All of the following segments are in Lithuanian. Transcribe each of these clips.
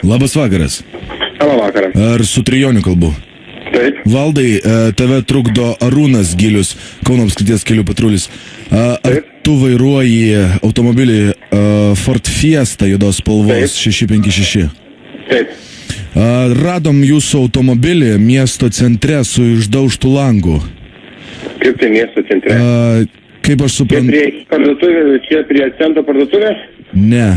Labas vakaras. Labą vakarą. Ar su Trijoniu kalbu? Taip. Valdai, tave trukdo Arūnas Gilius, Kauno apskrities kelių patrulis. Ar tu vairuoji automobilį Ford Fiesta juodos spalvos 656? Taip. Radom jūsų automobilį miesto centre su išdaužtų langų. Kaip tai miesto centre? Kaip aš suprantu... Čia prie centro parduotuvės? Ne.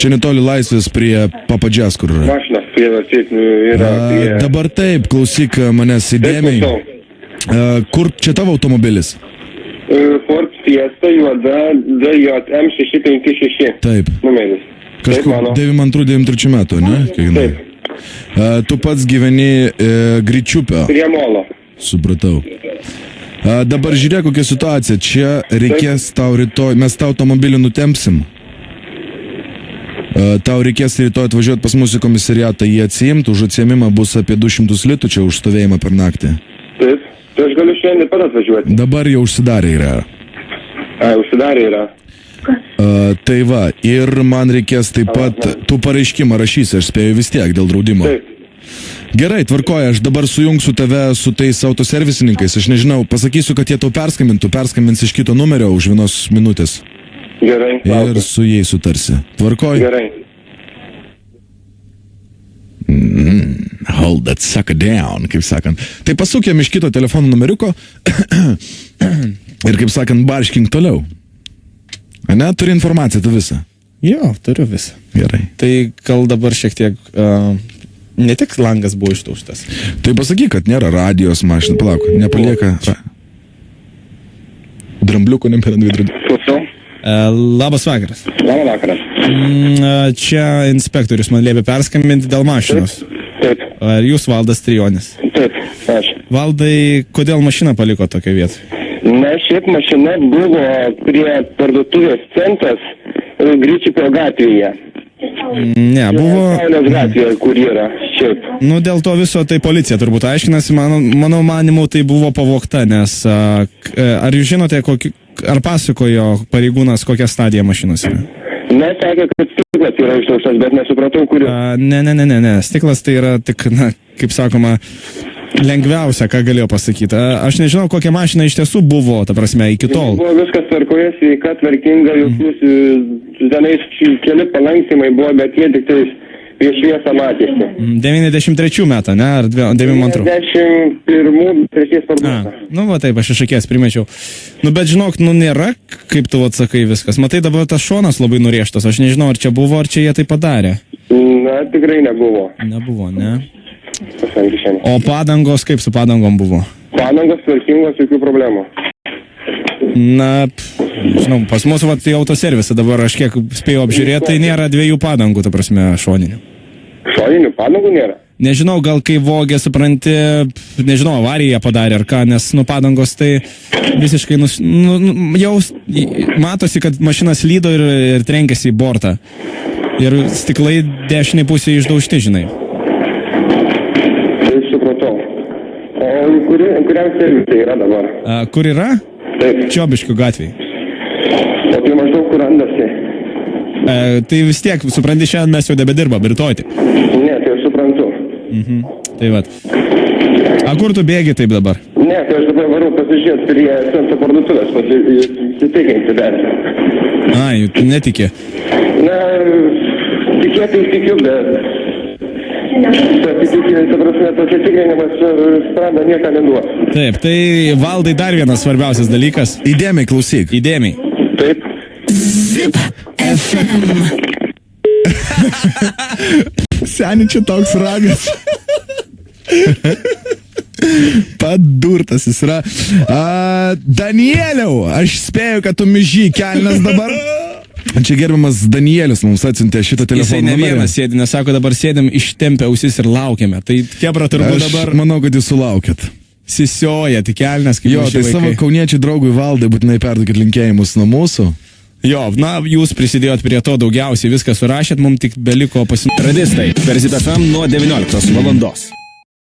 Čia netoli Laisvės prie Papadžias, kur yra. Mašinas yra prie... Dabar taip, klausyk manęs įdėmiai. Kur čia tavo automobilis? Ford Fiesta juoda DJM 656. Taip. Numeris. Kažkur 92-93 metų, ne? Taip. Tu pats gyveni Gryčiupio. Prie Molo. Supratau. Dabar žiūrėk, kokia situacija. Čia reikės tau rytoj, mes tau automobilį nutempsim. Tau reikės rytoj atvažiuoti pas mūsų komisariatą, jį atsiimti, už atsiėmimą bus apie 200 litų čia už stovėjimą per naktį. Taip, tai aš galiu šiandien pat atvažiuoti. Dabar jau užsidarė yra. Užsidarė yra. Tai va, ir man reikės taip pat, tu pareiškimą rašysi, aš spėju vis tiek dėl draudimo. Taip. Gerai, tvarkoja, aš dabar sujungsiu tave su tais autoservisininkais, aš nežinau, pasakysiu, kad jie tau perskambins iš kito numerio už 1 minutės. Gerai, laukiu. Ir su jais sutarsi. Tvarkoj? Gerai. Hold that sucker down, kaip sakant. Tai pasukėm iš kito telefono numeriuko ir, kaip sakant, barškink toliau. Ne, turi informaciją tu visą? Jo, turiu visą. Gerai. Tai gal dabar šiek tiek... ne tik langas buvo ištauštas. Tai pasakyk, kad nėra radijos mašina. Palauk, nepalieka... Drambliuko nebėra 2 drambliukų. Klausau. Labas vakaras. Labą vakarą. Čia inspektorius man liepė perskambinti dėl mašinos. Taip. Ar jūs Valdas Trijonis? Taip, aš. Valdai, kodėl mašiną paliko tokią vietą? Na, šiaip mašina buvo prie parduotuvės centras Gryčiupio gatvėje. Ne, buvo... Saulės gatvėje, kur yra šiaip. Nu, dėl to viso tai policija turbūt aiškinasi, mano manimu tai buvo pavogta, nes ar jūs žinote, ar pasakojo pareigūnas, kokia stadija mašinos yra? Ne, sakė, kad stiklas yra išdaužtas, bet nesupratau, kur... Ne, stiklas tai yra tik, kaip sakoma, lengviausia, ką galėjo pasakyti. Aš nežinau, kokia mašina iš tiesų buvo, ta prasme, iki tol. Buvo viskas tvarkoje, sveika, tvarkinga, jokius tenais keli palankymai buvo, bet jie tik tais prieš šviesą matėsi. 93 metą, ne? Ar 92? 91 trečiais parduotą. Nu, va taip, aš iš akies primečiau. Nu, bet žinok, nėra, kaip tu atsakai viskas. Matai, dabar tas šonas labai nurieštas. Aš nežinau, ar čia buvo, ar čia jie tai padarė. Na, tikrai nebuvo. Nebuvo, ne? O padangos, kaip su padangom buvo? Padangos tvarkingos, jokių problemų. Na, žinau, pas mus tai autoservisą dabar aš kiek spėjau apžiūrėti, tai nėra 2 padangų, ta prasme, šoninių. Šoninių padangų nėra? Nežinau, gal kai vogė, supranti, nežinau, avariją padarė ar ką, nes padangos tai visiškai jau matosi, kad mašina slydo ir trenkėsi į bortą. Ir stiklai dešiniai pusė išdaužti, žinai. Tai supratau. O kuriam servisai yra dabar? Kur yra? Taip. Čiobiškių gatvėje. O tai maždaug kur randasi? Tai vis tiek, supranti, šiandien mes jau nebedirbam, rytoj. Ne, tai aš suprantu. Tai vat. Kur tu bėgi taip dabar? Ne, tai aš dabar varu pasižiūrėti prie centro parduotuvės, pasitikinti dar. Tu netikė. Na, tikėtai tikiu, bet... Pasitikrinimas sprenda nieką neduos. Taip, tai Valdai dar vienas svarbiausias dalykas. Įdėmiai klausyk. Įdėmiai. Taip. Zip FM. Seni, čia toks ragas. Padurtas jis yra. Danieliau, aš spėju, kad tu mižy kelnes dabar. Čia gerbiamas Danielis mums atsiuntė šitą telefoną. Jisai ne vienas sėdi, nes sako, dabar sėdėm ištempę ausis ir laukiame. Tai kebra turbūt dabar... Aš manau, kad jūs sulaukėt. Sisioja, tik kelnes, kaip jo, tai vaikai. Savo kauniečiai draugui Valdai būtinai perduokit linkėjimus nuo mūsų. Jo, jūs prisidėjot prie to daugiausiai, viską surašėt, mums tik beliko Radistai per Zip FM nuo 19 valandos.